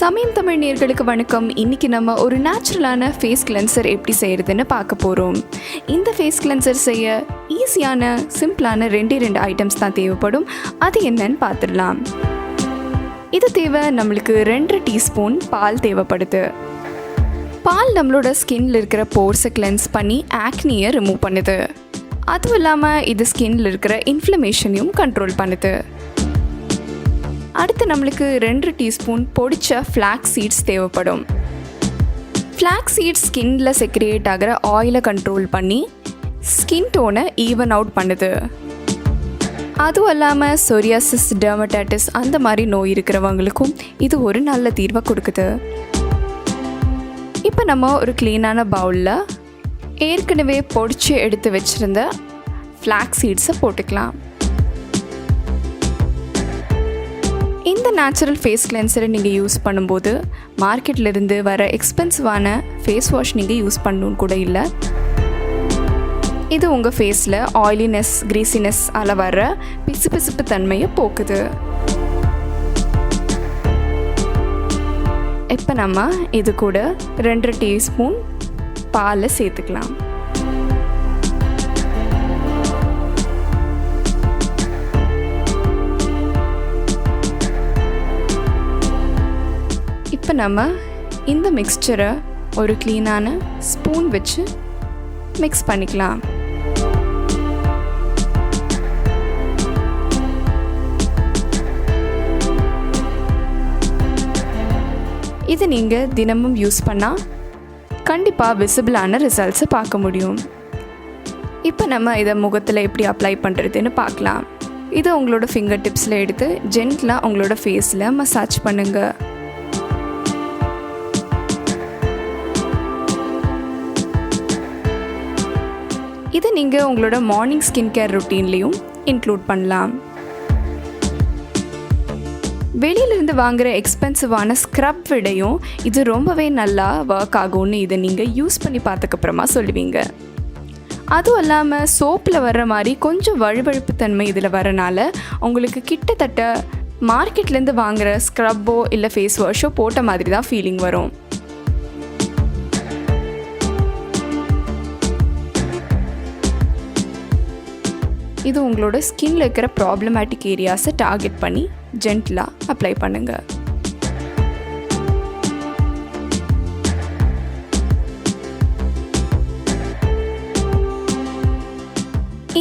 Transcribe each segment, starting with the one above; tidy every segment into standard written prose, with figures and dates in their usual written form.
சமயம் தமிழ் நேயர்களுக்கு வணக்கம். இன்றைக்கி நம்ம ஒரு நேச்சுரலான ஃபேஸ் கிளென்சர் எப்படி செய்கிறதுன்னு பார்க்க போகிறோம். இந்த ஃபேஸ் கிளென்சர் செய்ய ஈஸியான சிம்பிளான ரெண்டு ஐட்டம்ஸ் தான் தேவைப்படும். அது என்னன்னு பார்த்துடலாம். இது தேவை நம்மளுக்கு 2 டீஸ்பூன் பால் தேவைப்படுது. பால் நம்மளோட ஸ்கின்ல இருக்கிற போர்ஸை கிளென்ஸ் பண்ணி ஆக்னியை ரிமூவ் பண்ணுது. அதுவும் இல்லாமல் இது ஸ்கின்ல இருக்கிற இன்ஃப்ளமேஷனையும் கண்ட்ரோல் பண்ணுது. அடுத்து நம்மளுக்கு 2 டீஸ்பூன் பொடிச்ச ஃப்ளாக்ஸ் சீட்ஸ் தேவைப்படும். ஃப்ளாக்ஸ் சீட்ஸ் ஸ்கின்ல செக்ரியேட் ஆகிற ஆயிலை கண்ட்ரோல் பண்ணி ஸ்கின் டோனை ஈவன் அவுட் பண்ணுது. அதுவும் இல்லாமல் சொரியாசிஸ், டெர்மடைட்டிஸ் அந்த மாதிரி நோய் இருக்கிறவங்களுக்கும் இது ஒரு நல்ல தீர்வை கொடுக்குது. இப்போ நம்ம ஒரு க்ளீனான பவுலில் ஏற்கனவே பொடிச்சு எடுத்து வச்சுருந்த ஃப்ளாக்ஸ் சீட்ஸை போட்டுக்கலாம். இந்த நேச்சுரல் ஃபேஸ் கிளென்சரை நீங்கள் யூஸ் பண்ணும்போது மார்க்கெட்லேருந்து வர எக்ஸ்பென்சிவான ஃபேஸ் வாஷ் நீங்கள் யூஸ் பண்ணணுன்னு கூட இல்லை. இது உங்கள் ஃபேஸில் ஆயிலினஸ், கிரீசினஸ் அதில் வர்ற பிசுபிசுப்பு தன்மையை போக்குது. இப்போ நம்ம இது கூட 2 டீஸ்பூன் பாலை சேர்த்துக்கலாம். இப்போ நம்ம இந்த மிக்ஸ்சரை ஒரு க்ளீனான ஸ்பூன் வச்சு மிக்ஸ் பண்ணிக்கலாம். இது நீங்கள் தினமும் யூஸ் பண்ணால் கண்டிப்பாக விசிபிளான ரிசல்ட்ஸை பார்க்க முடியும். இப்போ நம்ம இதை முகத்தில் எப்படி அப்ளை பண்ணுறதுன்னு பார்க்கலாம். இதை உங்களோட ஃபிங்கர் டிப்ஸில் எடுத்து ஜென்டலாக உங்களோட ஃபேஸில் மசாஜ் பண்ணுங்கள். இதை நீங்கள் உங்களோட மார்னிங் ஸ்கின் கேர் ரொட்டீன்லேயும் இன்க்ளூட் பண்ணலாம். வெளியிலிருந்து வாங்குகிற எக்ஸ்பென்சிவான ஸ்க்ரப் விடையும் இது ரொம்பவே நல்லா ஒர்க் ஆகும்னு இதை நீங்கள் யூஸ் பண்ணி பார்த்ததுக்கப்புறமா சொல்லுவீங்க. அதுவும் இல்லாமல் சோப்பில் வர்ற மாதிரி கொஞ்சம் வழுவழுப்பு தன்மை இதில் வரனால உங்களுக்கு கிட்டத்தட்ட மார்க்கெட்லேருந்து வாங்குகிற ஸ்க்ரப்போ இல்லை ஃபேஸ் வாஷோ போட்ட மாதிரி தான் ஃபீலிங் வரும். இது உங்களோட ஸ்கின்ல இருக்கிற ப்ராப்ளமேட்டிக் ஏரியாஸை டார்கெட் பண்ணி ஜென்டலாக அப்ளை பண்ணுங்கள்.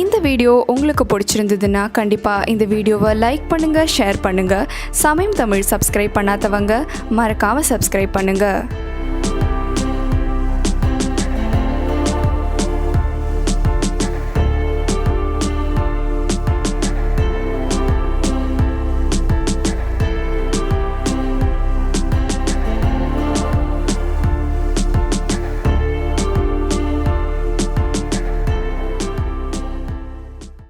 இந்த வீடியோ உங்களுக்கு பிடிச்சிருந்ததுன்னா கண்டிப்பாக இந்த வீடியோவை லைக் பண்ணுங்கள், ஷேர் பண்ணுங்கள். சமயம் தமிழ் சப்ஸ்கிரைப் பண்ணாதவங்க மறக்காமல் சப்ஸ்கிரைப் பண்ணுங்கள்.